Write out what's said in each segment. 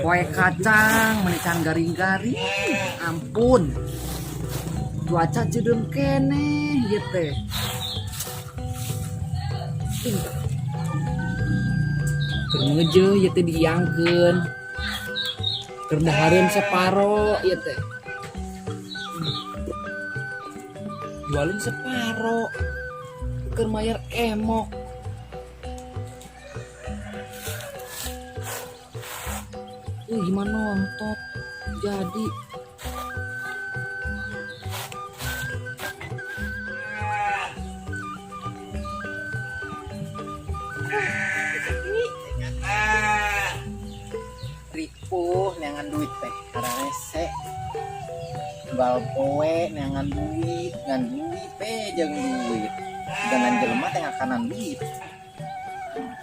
Poe kacang menican garing-garing. Ampun. Cuaca cedeung keneh ieu teh. Keur ngeujeul ieu teh diiangkeun. Keur dahareun separo ieu teh. Jualin separo. Keur mayar emok. Gimana nonton jadi ripuh neangan duit teh karena rese bal poe neangan duit ngan duit jeung duit dengan jelema teh ngakanan duit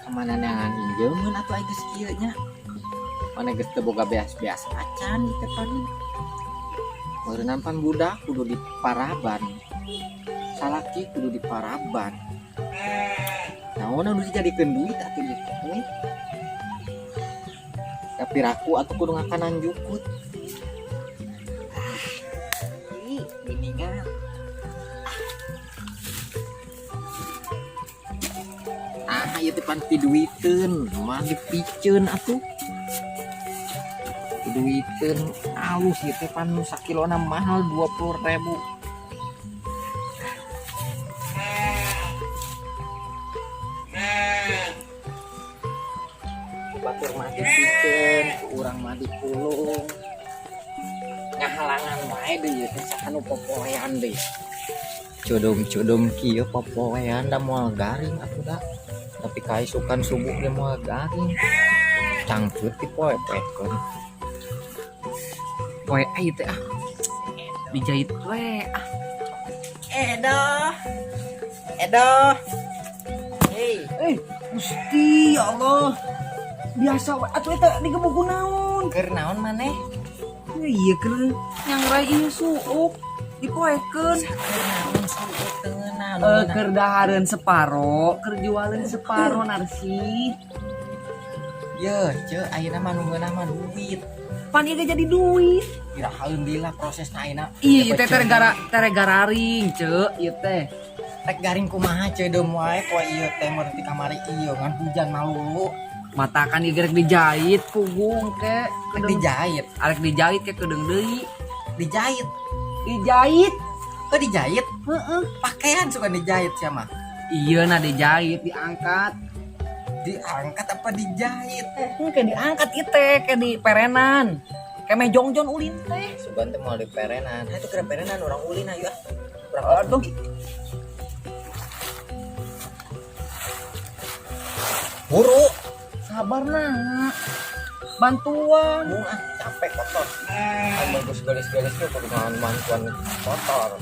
kemana neangan injeun atuh geus kieu nya mana geus teu boga beas-beas acan teh paling meureunna pan budak kudu diparaban salaki kudu diparaban naon anu dijadikeun duit atuh ieu teh tapi raku atuh kudu ngakanan jukut mendingan ieu teh pan diduiteun mah dipiceun atuh duiteun alus ieu teh pan sakilona mahal 20.000. Batur mah dipiceun, urang mah dipulung. Ngahalangan wae deui ieu teh sakanu popoean deui. Codong-codong kieu popoean da moal garing atuh da. Tapi kaisukan subuh ge moal garing. Cangkeut dipoe-poekeun. Poe ayo teh dijahit we Edo hei Gusti ya Allah biasa we atuh eta digebuk naon keur naon maneh ieu keur nyangrai ieu suuk dipoekeun naon suuk teu naon keur dahareun separo keur jualeun separo Narsi ye ceu ayeuna mah nu ngeunah mah duit pan ieu jadi duit. Ya alhamdulillah prosesna ayeuna. Iya teh gara ring ceuk ieu teh. Rek garing kumaha ceuk deum wae poe ieu teh meureun ti kamari ieu ngan hujan malulu. Mata kan ieu gerek dijahit punggung ke rek dijahit. Arek dijahit ke kedeung deui. Dijahit. Oh dijahit? Heeh. Pakaian suka dijahit sia mah. Ieu na dijahit diangkat. Diangkat apa dijahit? Kayak diangkat ieu teh kayak di perenan. Kayak mejongjon ulin teh. Sugan teh moal di perenan. Itu kira perenan orang ulin ayo ah. Aduh. Buru. Sabar nak. Bantuan. Capek kotor. Bagus galis-galis tuh kudu bantuan kotor.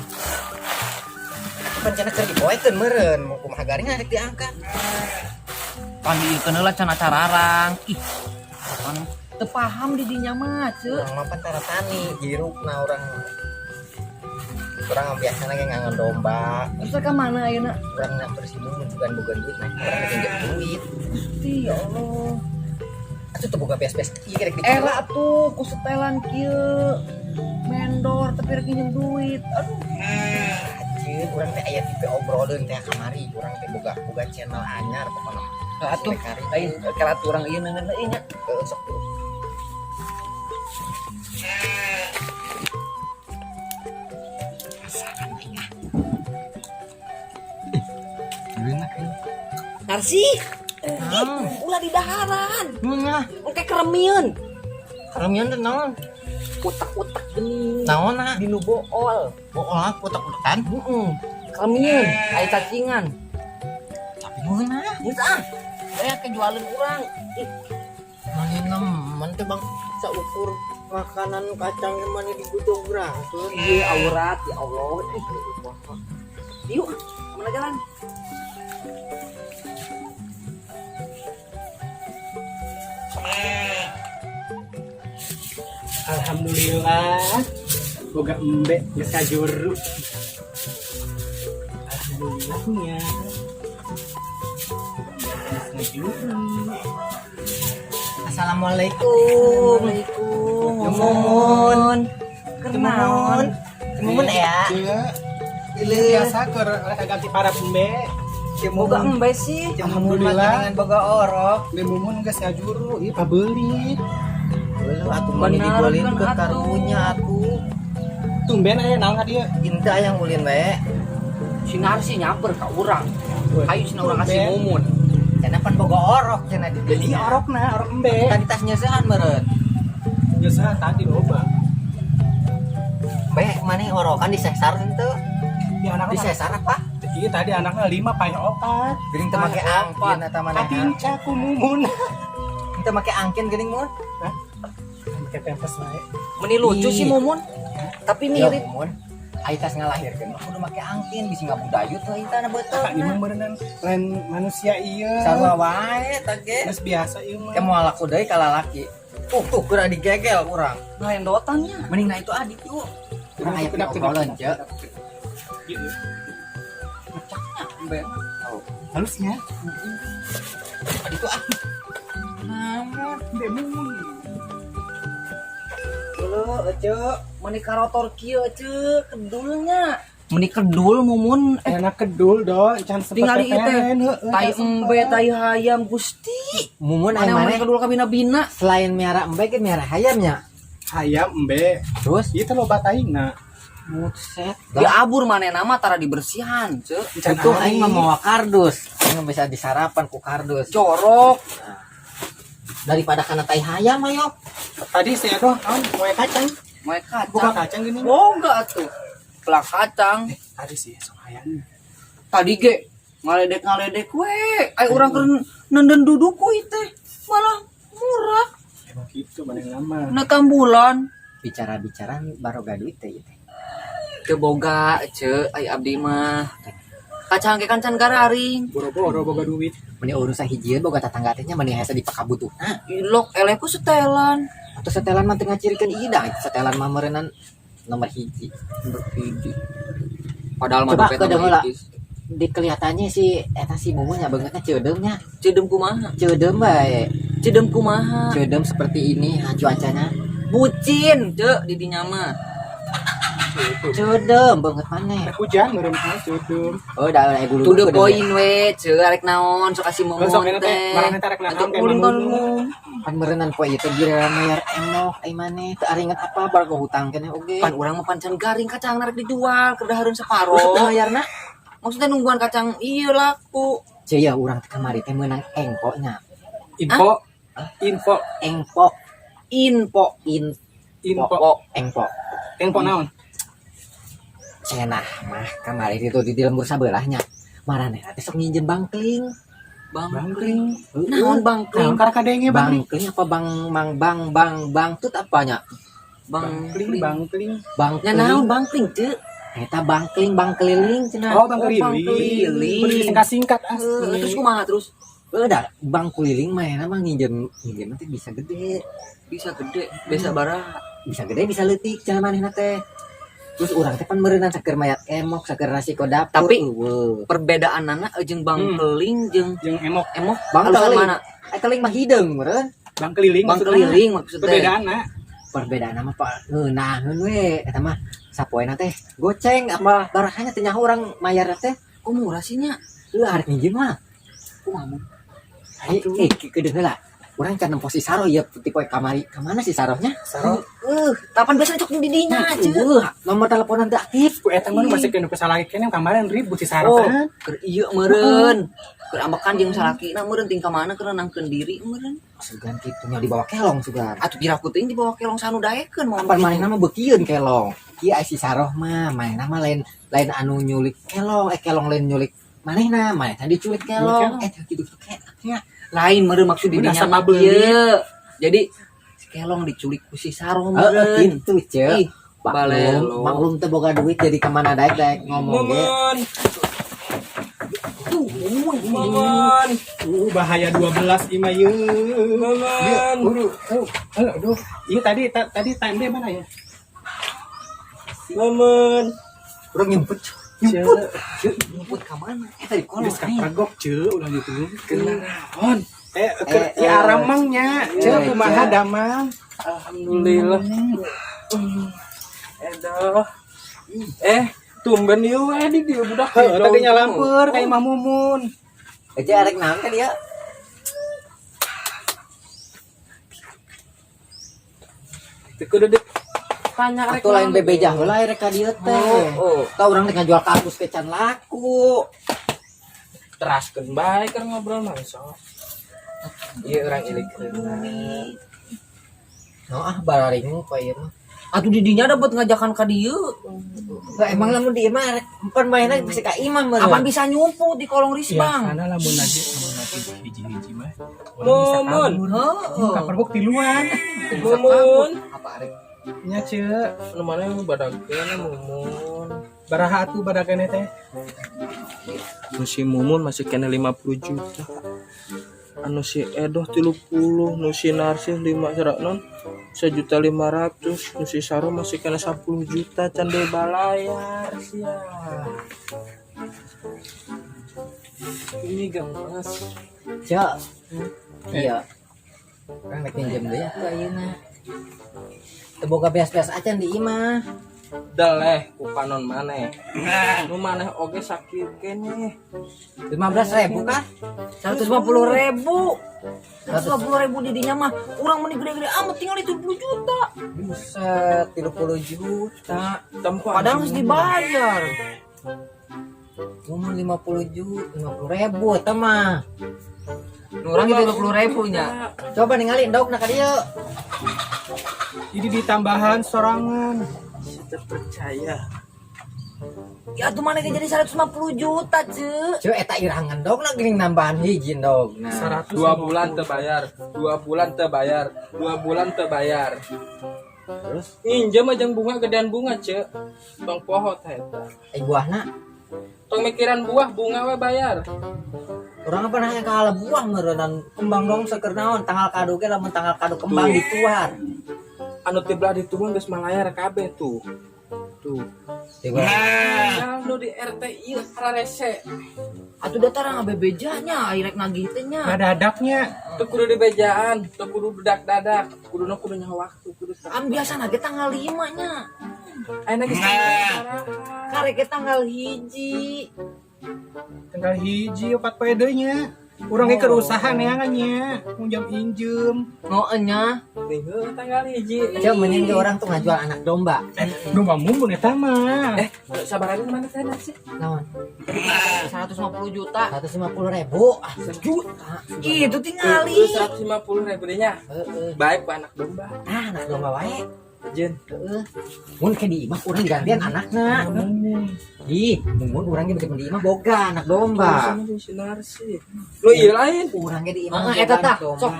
Rencana keur dipoekeun meureun, mun kumaha garing rek diangkat. Pan diikeun heula can acara arang. Ih. Pan teu paham di dinya mah ceuk. Urang mah tara tani, jirukna urang. Urang biasana ge ngangon domba. Terus ka mana ayeuna? Urang na bersibuk juga boga duit nah. Urang nginjek duit. Gusti ya Allah. Atuh teu boga beas-beas ieu rek dikira. Era atuh ku setelan kieu. Mendor tapi rek nginjem duit. Aduh. Anjir, urang teh aya tipe obroleun teh kamari. Urang teh boga channel anyar pokona. Atuh lain kala urang ieu neungeun deui nya. Heeh sok tuh. Narsi, ulah di daharan. Ngah, engke keremieun. Keremieun teh naon? Utak-utak geuning. Naonna? Di nu bool. Bool utak-utakan? Heeh. Keremieun, aya cacingan. Tapi ngeunah. Geus ah. Aya kejualin urang. Manehna man teh Bang saukur makanan kacang yang mana digudog urang. Ieu aurat ya Allah. Yuk, mana jalan? Alhamdulillah boga embe geus kajuru. Alhamdulillahnya geus kajuru. Assalamualaikum. Mumun. Kenaon? Mumun ya. Biasa keur ganti para pembe. Boga embe sih. Alhamdulillah. Dengan boga orok. Di mumun geus ngajuru, ieu pabeuli. Heuh atuh mani digolin ke karunya atuh. Tumben aya naon ka dieu? Inta yang ulin bae. Sinar sih nyamper ka urang. Hayu cenah urang kasih mumun. Cenah pan boga orok cenah di Jadi dieu. orokna, orok embe. Tadi tasnya sehan meureun. Geus tadi loba. Bae maneh orokan di sesar henteu. Di anak Di sesar apa? Iya tadi anaknya 5 paling 4. Geuning teu make angkin eta maneh. Katinca ku mumun. Teu make angkin geuning mun. Make pempes wae. Meni lucu sih mumun. Tapi mirip. Mun. Ai tas ngalahirkeun mah kudu make angkin bisi ngabudayut we eta na beuteung. Pak ieu mah berenang lain manusia ieu. Sarua wae eta ge. Geus biasa ieu mah. Teh moal laku deui ka lalaki. Tuh geura digegel urang. Lain dotannya. Mending na itu adik yuk. Urang aya obrolan ce. Halusnya. Itu ah. Namun demun. Heuh, ece. Meni karotor kieu ceuk kedulnya. Meni kedul mumun Enak kedul do, can sepet tinggal di teh. Tai embe, tai hayam Gusti. Mumun aya Mana maneh meni kedul ka bina-bina. selain miara embe ge miara hayamnya. Hayam embe. Terus Ieu teh loba taingna. mutset. Di abur manehna mah tara dibersihan ceuk. Itu aing mah mawa kardus. Aing bisa disarapan ku kardus. Corok. Daripada kana tai hayam ayo. Tadi saya doh naon moe kacang. Moe Buka kacang. kacang gini. Boga atuh. Pelak kacang. Tadi sih sok hayam. Tadi ge ngaledek we. Ai urang keur nenden duduk ku teh. Malah murah. Emang gitu bareng lama. Na tambulan. Bicara-bicara baroga duit teh ieu teh. Teu boga ceuk ai abdi mah. Kacang ge kancan gararing. Boro-boro boga duit. Meni urusan hijieun boga tetangga teh nya meni hese dipakabutuhna. Ilok eleku setelan. Atau setelan mah teu ngacirikeun ida, setelan mah meureunnan nomor hiji. Padahal mah Coba dompet ke nomor heula. hiji. Di kelihatannya si eta si Mumun nya beungeutna ceudem nya. Ceudem kumaha? Ceudem bae. Ceudem kumaha? Ceudem seperti ini cuacanya. Bucin, ceuk di dinya mah. Ceudem beungeut maneh. Teh hujan meureun mah cudum. Oh da aya bulu. To the point we, ceuk arek naon sok asih Sok momon eta teh teh. marane tarek naon Ajak teh ulin kan mamung. mu. Kan meureunnan poe ieu teh giliran mayar enok ai maneh teu aringet apa bargo hutang keneh oge. Pan urang mah pancan garing kacang narek dijual keur dahareun saparo. Maksudna mayarna? Maksudnya nungguan kacang ieu laku. Ceuk ya urang teh kamari teh meunang engko nya. Info. Info. Engpo, Info. Info. engpo. Info naon? Cenah mah kamari itu di lembur sabelahnya. Maranehna teh sok nginjem bangkling. Bangkring. Heeh. Naon bangkring? Naon karena kadenge bang. Bangkling apa bang tut apanya? Bangkling. Bangkling. Ya naon bangkling ceuk? Eta bangkling bang keliling cenah. Oh bang keliling. keliling. Singkat-singkat Terus asli. kumaha terus? Udah bang keliling mah mah nginjem teh bisa gede. Bisa gede, bisa bara. Bisa gede bisa leutik cenah manehna teh. Terus urang teh pan meureunnan saker mayat emok, saker rasiko dapur. Tapi- eueuh. Perbedaanana jeung bangkeling jeung Yang emok. emok Bang halusan keliling. mana? Keling mah hideung meureun. Bang keliling. Bang maksudna. keliling maksudnya. Perbedaan na. Perbedaan mah pak ngeunaheun we eta mah sapoena teh goceng apa barahanya teh nyaho urang mayar teh Kok murah sih nya? lu arek nginjem mah Kumaha? kedeung heula urang can nempo si saroh ieu tipe kamari ka mana si sarohnya Saroh. Kapan biasa cok di dinya aja. nomor teleponan teu aktif Ku eta mah masih kena salah kene kemarin ribut si Oh, Sarah. keur ieu meureun. Keur ambekan jeung salakina meureun tingkah mana keur nangkeun diri meureun. sugan kitu nya dibawa kelong sugan Atuh piraku teuing di bawah kelong sanu daekeun mau. apa manehna mah beukieun kelong kieu si saroh mah manehna mah lain anu nyulik kelong kelong lain nyulik manehna diculik kelong Kelong. kitu nya Lain meureun maksud di Udah dinya sama mah beuli. ieu. Jadi si kelong diculik ku si sarong meureun. gitu ceu Ih, balelo. maklum teh boga duit jadi kemana daek ngomong ge Maman. Bahaya 12 ima ye. Maman. Aduh. Iya tadi time dia mana ya? Maman. urang nyemput Nyebut ka mana? Tadi kolong Geus kapagok ceu ulah gitu. Kenaon? Ya aramangnya. Cek kumaha damang. Alhamdulillah. Edoh. Tumben ieu we di dieu budak. Tadi nyalampeur ka Imah Mumun. Aja arek naon kan dia? Teu kudu tanya rek. Atuh lain bebeja heula rek ka dieu teh. Tah urang teh ngajual kardus ke can laku. Teraskeun bae keur ngobrol mah sok. Ieu urang ilik. Bararing pa ieu mah. Atuh di dinya ada buat ngajakan ka dieu. Emang lamun di imah rek empan mainna bisa ka imah meureun. Apaan bisa nyumput di kolong risbang. Sana lamun lagi hiji-hiji mah. Mumun. Kaperbuk tiluan. Mumun. Apa rek? Nya ceu. Nu mana badageun Mumun. Baraha atuh badagana teh? Nu si Mumun masih kena 50 juta. Anu si Edoh 30, nu si Narsih 1.500.000, nu si Saro masih kena 10 juta can deui balayar sia. Ini gemas. Cek. Iya. Kan rek pinjem deui atuh ayeuna. Teu boga beas-beas acan di imah. Daleh ku panon maneh. Nu maneh oge sakit keneh. 15.000 kan? 150.000. 150.000 di dinya mah urang meni gede-gede amat tinggal 70 juta. Buset, 30 juta. Padahal harus dibayar. Cuma 50 juta, 50.000 eta mah. Urang itu 30.000 nya. Coba ningali endog na ka dieu. Jadi ditambahan sorangan. Terpercaya. Ya tuh mana jadi 150 juta ce. Ceu eta irangan dog na geuning nambahan hiji dog. Nah, 2 bulan terbayar, 2 bulan terbayar, 2 bulan terbayar. Terus injem aja bunga gedean bunga ce. Tong pohot eta. Buahna Tong mikiran buah bunga we bayar. urang apa nanya kalah buah meureun kembang dong saker naon tanggal kado ge lamun tanggal kado kembang dituar. Anu tiba dituang geus malayar kabeh tuh. Tuh. Nah, Nu di RT ieu hararese. Atuh datarang abebejanya airek nagih teh nya. Dadaknya. Teu kudu dibejaan, teu kudu dadak-dadak, kuduna kudu nyawa waktu, kudu Biasana ge tanggal 5 nya. ayeuna geus Karek ge tanggal 1. Tanggal hiji 4 poe deui nya. Urang ge keur usaha neangannya, munjam injem. Ngoe nya. Minggu tanggal 1. Ceu mending ge urang tuh ngajual anak domba. Domba Mumun eta mah. Sabarani mana teh sih? Naon? 150 juta. 150.000. Sejuta. Itu tingali. 150.000 nya. Baik Pak anak domba. Anak domba wae. Jen. Mun ke di imah urang digantian anakna. Ih, mun urang ge beuki di imah boga anak domba. Sinar sih. Lu ieu lain. Urang ge di imah Eta tah, sok.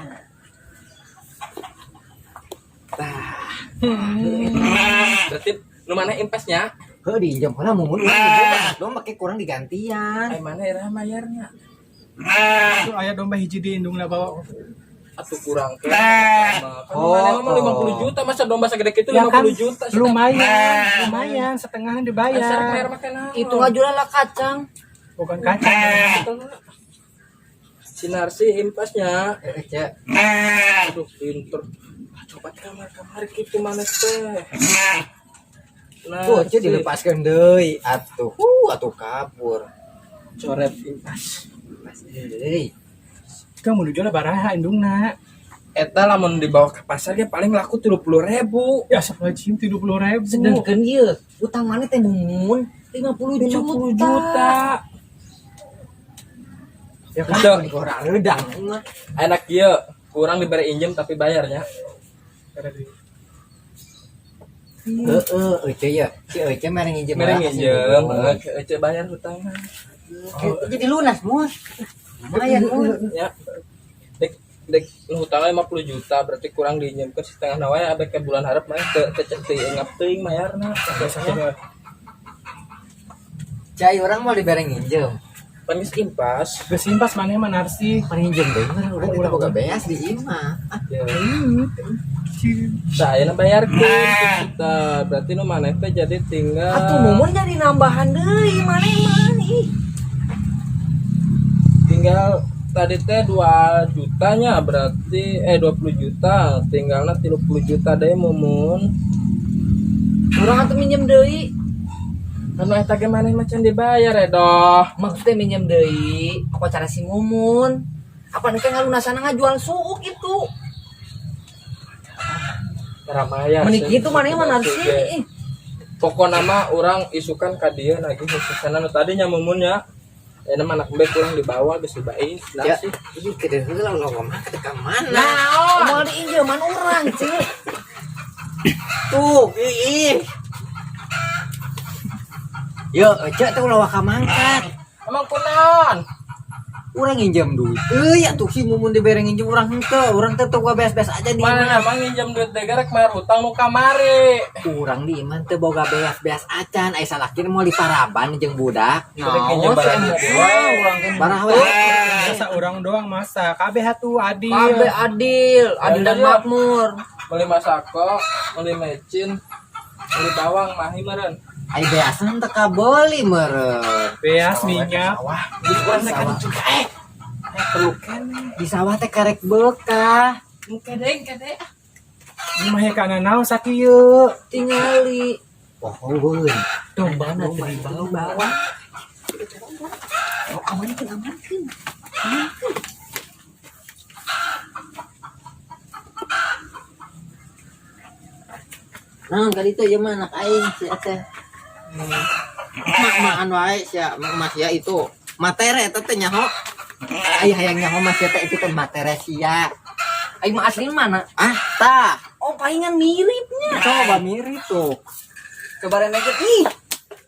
Berarti nu mana impesnya? Heuh diinjem heula mun urang boga anak domba ke kurang digantian. Ai mana era mayarnya? Itu aya domba hiji di indungna bawa. Atuh kurang ke. Kan mana mah 50 juta masa domba segede kitu Ya 50 kan, juta. lumayan, setengahan dibayar. Bayar makanan. Itu ngajual lah kacang. Bukan kacang. Sinar sih impasnya. Cek. Aduh pinter. Coba kamar kitu mana teh. Nah, Tuh, dilepaskeun deui atuh. Atuh kabur. coret impas. Hei. Kamu menuju lah baraha indungna. Eta lamun dibawa ke pasar dia paling laku 30.000. Ya sapajim 30.000. Sedangkan ieu utang mana teh Mumun 50 juta. Ya kan Itu Orang redang. enak ieu, kurang diberi injem tapi bayarnya. Ece ya. Si Ece mereng injem. Mereng injem, ece bayar hutangna. Jadi lunas, Mus. Lumayan, Mus. Ya. Dek hutangnya 50 juta berarti kurang diinjemkeun setengah na wae abek ke bulan harap mah teu ingat teuing mayarna. Biasanya Cai orang mau dibereng injem. pan geus impas. Gesimpas maneh mah Narsi. Paninjem deui mah urang udah boga beas di imah. Ya. Saya na bayarkeun kita. Berarti nu maneh teh jadi tinggal Atuh Mumun jadi nambahan deui maneh mah nih. tinggal tadi teh 2 jutanya berarti 20 juta tinggalnya 30 juta deh mumun. Urang atuh minjem deui. Karena eta ge maneh macan dibayar doh. Maksudnya minjem deui, apa cara si Mumun? Apa nih ngalunasana ngajual suuk itu? Ramayar. Menik itu maneh mah narsi. Pokoknya mah orang isukan ka dieu lagi khususana nu tadinya mumun ya. Enak anak mbek kurang dibawa geus dibain. Nah Ya. sih. Ini kede heula ngomong ka mana? Nah, mau diinjeman urang, Cik. Tuh, ih. Yo, cek tuh lawa ka mangkat. Emang kunaon? Urang nginjem duit. Atuh si Mumun dibere nginjem urang henteu. Urang teh teu beas-beas aja di Mana imah. emang nginjem duit teh garek bayar utang nu kamari. Urang di imah teu boga beas-beas acan. Aya salakin mau diparaban jeung budak. Sudah nginjem barang si itu. urang teh barah we. Masa orang doang masa kabeh atuh adil. Kabeh adil dan Iya. makmur. Beli masako, beli mecin, beli bawang mahi meureun. Ai beasan teu kabeli meureun. Beas minyak. Di sawah juga perlu di sawah teh karek bekah. Kedeng. Imah kana naon sakieu. Tingali pohon dombana teh dibawa. Oh, amankeun. Nah, kali itu ya mah anak aing si teh. Mak wae sia, mas ya itu. Matere eta teh nyaho. Ai hayang nyaho mas ya teh itu teh matere sia. Aing mah asli mana? Ah, tah. Oh, palingan miripnya. Coba mirip tuh. Coba reneget ih.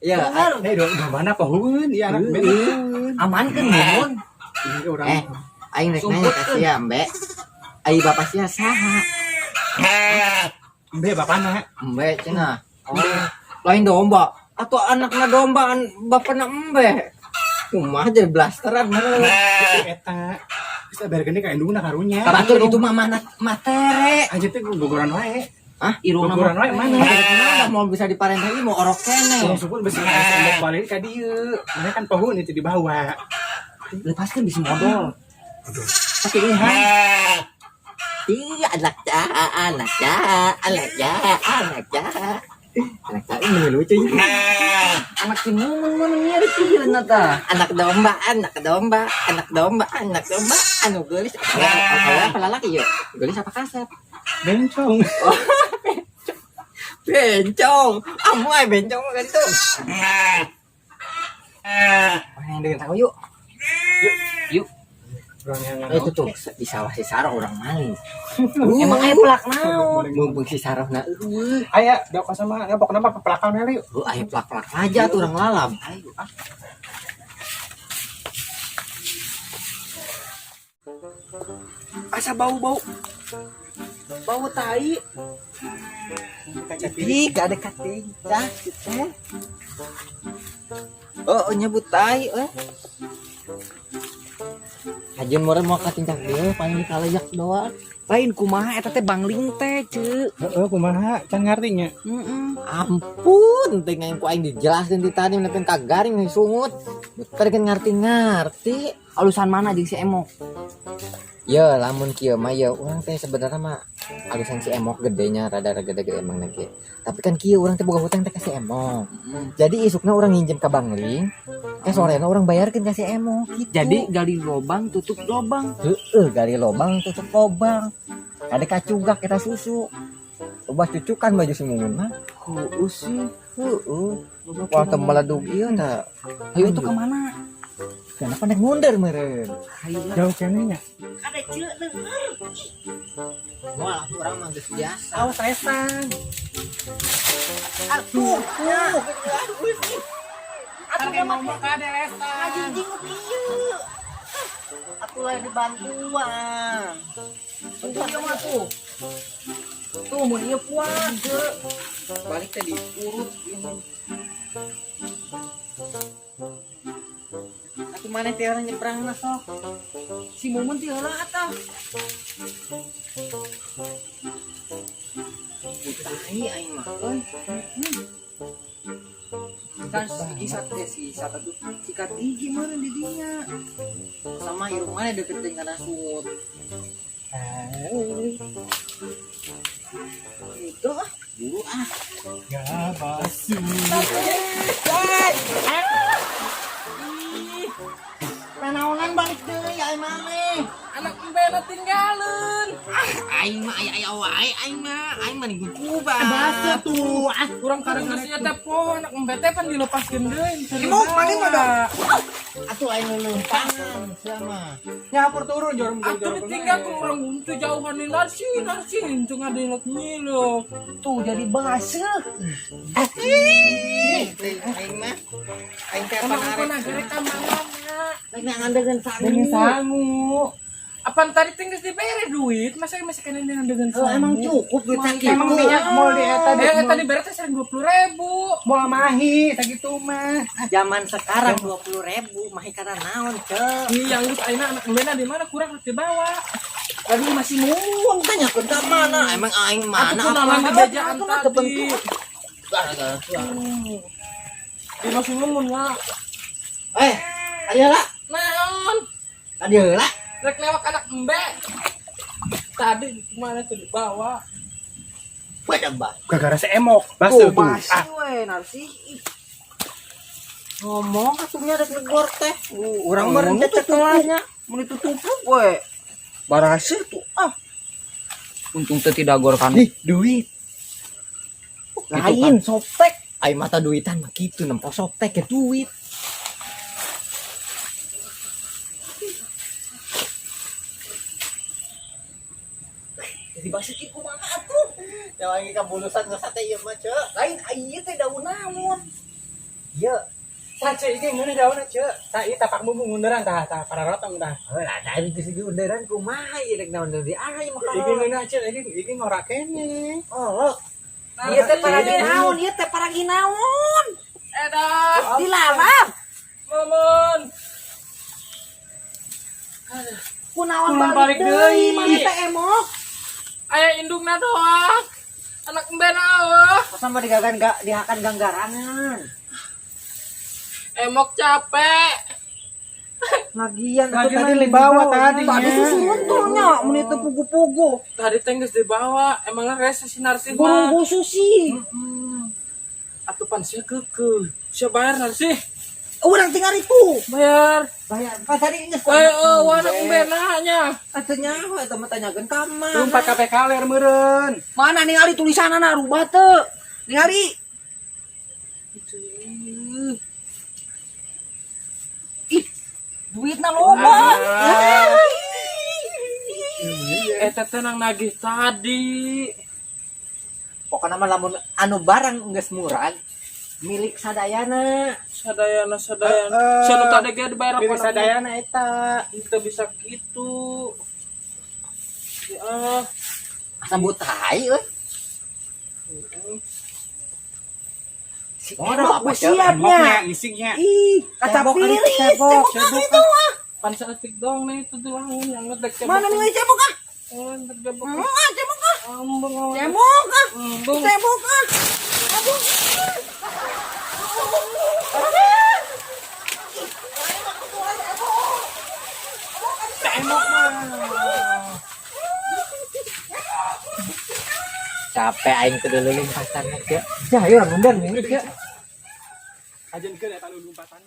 Ya, Udah mana pohon? Iya anak bener. aman kan Mumun? Ini orang. Aing rek nanya ka sia, Mbak. Ai bapak sia saha? Mbe bapana. Mbak cenah. Lain domba. Atau anakna domba bapakna Mbak. Kumaha jadi blasteran meureun. Eta. Bisa berekeun ka indungna karunya. Batur itu mah matere. Aja teh gogoran wae. Hah, irungna Gogoran wae mana? Mana mau bisa diparentahi mau orok kene. Kalau supun besi sendok balik ka dieu. Mana kan pohon itu di bawah. Lepaskan bisa modal. Tapi lihat. Iya, anak ini lucu. Anak si Mumun mana mirip sih nata. Anak domba. Anu gelis. Apa lalaki ya? Gelis apa kasep? Bencong. Bencong. Amoy bencong gitu. Yang dengan tahu yuk. Yuk. Orang yang Itu tuh di sawah si Sarah orang maling. Emang aya pelak naon? Mumpung si Sarah na aya da sama ngabok nama pelakan meli. aya pelak-pelak aja tuh orang lalam. Ayo ah. Asa bau-bau. Bau tai. Ih, gak ada kateja. Oh, nyebut tai Hajun meureun mau katincak deui paling dikalayak doang. Lain kumaha eta teh bangling teh, Ceu. Heeh, kumaha can ngartinya? Ampun, teh ngain ku aing dijelaskeun di tadi nepen ka garing nih sungut. Beter kan ngarti. Alusan mana jeung si Emok? Ya, lamun kieu mah ya urang teh sebenarnya mah alusan si Emok gedenya rada gede emang nage. Tapi kan kieu urang teh boga hutang teh ka si Emok. Jadi isukna urang nginjem ka Bangling, sorena urang bayarkeun ka si Emok gitu. Jadi gali lobang tutup lobang. Heeh, gali lobang tutup lobang. Ada kacugak kita susu. Coba cucukan baju si Mumun mah. Heueuh sih. Heueuh. Wah teu meledug ieu tah. Hayu itu ka mana? Kenapa naik mundur meureun? Jauh kene nya. Ada cieu denger. Moal urang mah geus biasa. Awas resan. Atuh. Atuh ngomong ka de resan. Anjing ieu. Aku lagi dibantuan. Bantuan mah tuh. Tuh mun ieu puas. Balik teh diurut ini. Aku mana teh orang nyebrang na sok. Si Mumun teh heula atuh. Utai aing mah euy. Kan si satu si satu sikat gigi meureun di dinya. Sama irung mana deketin karena sungut. Itu ah. Dulu ah. Ya basuh. Nanaonan balik deui ai mane. Anak embena tinggalin. Aing mah aya wae aing mah nih kuba. Basa tuh. Ah, Kurang karena ngasih teh poho anak embete pan dilepaskeun deui. Emang mana ada? Atuh aing leumpang sama. nyapur turun jorong Aku ditinggal ke orang untuk jauhan ni narsi itu ngadelok nyilok. Tuh jadi basah. Aing mah aing teh Emang aku panarek. nagere kamangannya. Aing ngandeun sangu. dengan sangu. Apaan tadi tinggal dibere duit, masa masih kena dengan Oh, emang cukup duit sakitu. Emang minyak mau di eta tadi bere teh 20.000. mau mahi sakitu mah. Zaman sekarang 20.000 mah karena naon, Cek. Iya, yang lupa aina anak embena di mana kurang harus dibawa. Tadi masih nuwun tanya ke mana? Emang aing mana? Aku kenalan di bejaan tadi. Gara-gara Di masih ngomong lah. ayo lah. Naon? Tadi lah. Rek lewat anak embe. Tadi kemana tuh dibawa? Pada mbak. Gara-gara si emok. Basuh tuh. Basah we narsi. Ngomong atunya rek negor teh. Urang mah Ngomong teh telahnya. Mun ditutup we. Barasih tuh Untung teh tidak gorkan. Nih, duit. Lain soptek. Aing mata duitan mah kitu nempo soptek ya duit. Jadi basah iku mah atuh. Ya lagi kabulusan ngesate ieu mah, Cek. Lain ieu teh daun naon. Ieu. Sace iki ngene daun Cek. Sa ieu tapak mumu ngunderan tah para rotong tah. Lah dari geus diunderan kumaha ieu rek naon deui ai mah Iki ngene Cek, iki ngora kene. Oh, Ieu teh paragi naon, ieu teh paragi naon. Edah, Dilarang. momon. Kunaon Kunaon balik balik deui, deui. mana teh emok. Aya indungna doang. Anak embena eueuh. sama dihakan ganggarangan. Emok capek. Lagian Lagi tadi di bawah tadi. Tadi susun tuh nya, mun itu pugu-pugu. Tadi teh geus dibawa. Emangnya rese si Narsih Burung mah. susi. Atuh pan sia keukeuh. Sia bayar Narsih. Urang tinggal itu. Bayar. Bayar pas tadi geus Anak embena nya. atuh nyaho eta mah tanyakeun ka mana. Lumpat kape kaler meureun. Mana ningali tulisanana rubah teu. Ningali. Ih, duitna loba. Eta teh nang nagih tadi. Pokoknya mah lamun anu barang geus murah milik sadayana. Sadayana. Sanu tadi ge dibayar Pilih apa sadayana eta. Kita bisa gitu. Ya, Sambut tai euy. Si Emok apa siap Emoknya nya. isinya. Ih, kaca Cebok, piring. cebok, Cebok itu ah. pan seetik dong nih itu doang yang ngedek cebok. Mana nih cebok ah? Ngedek cebok. Cebok ah. Ambung. Cebok ah. Ambung. Cebok ah. Aduh. capek aing kudu leuling pasar teh. Ya, ayo mundur nih, Cek. Ajen ke eta lumpatan.